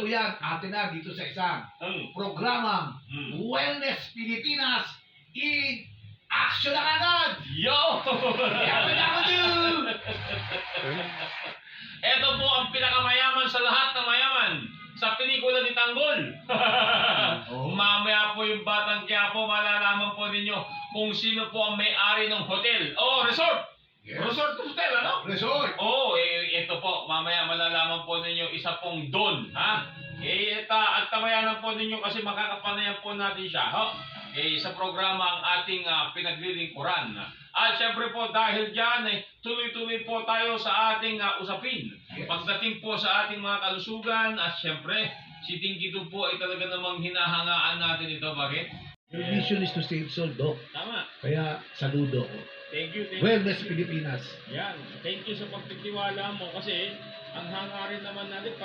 yan, atin na dito sa isang programang Wellness Pilipinas in action na agad! Yo! Yaman ako dun! Ito po ang pinakamayaman sa lahat ng mayaman sa pelikula ni Tanggol. Mamaya po yung Batang Quiapo, malalaman po ninyo kung sino po ang may-ari ng hotel o resort. Yes. Resort hotel, ano? Resort! Ito po, mamaya malalaman po ninyo isa pong Don, ha? At tamayanan po ninyo kasi makakapanayan po natin siya, ho? Sa programa ang ating pinaglilingkuran. At syempre po dahil dyan, tuloy-tuloy po tayo sa ating usapin. Yes. Pagdating po sa ating mga kalusugan at syempre, si Tingkito po ay talaga namang hinahangaan natin ito. Bakit? Your mission is to save soul, Doc. Tama. Kaya, saludo ko. Thank you. Wellness Pilipinas. Yan. Thank you sa pagtitiwala mo kasi ang hangarin naman natin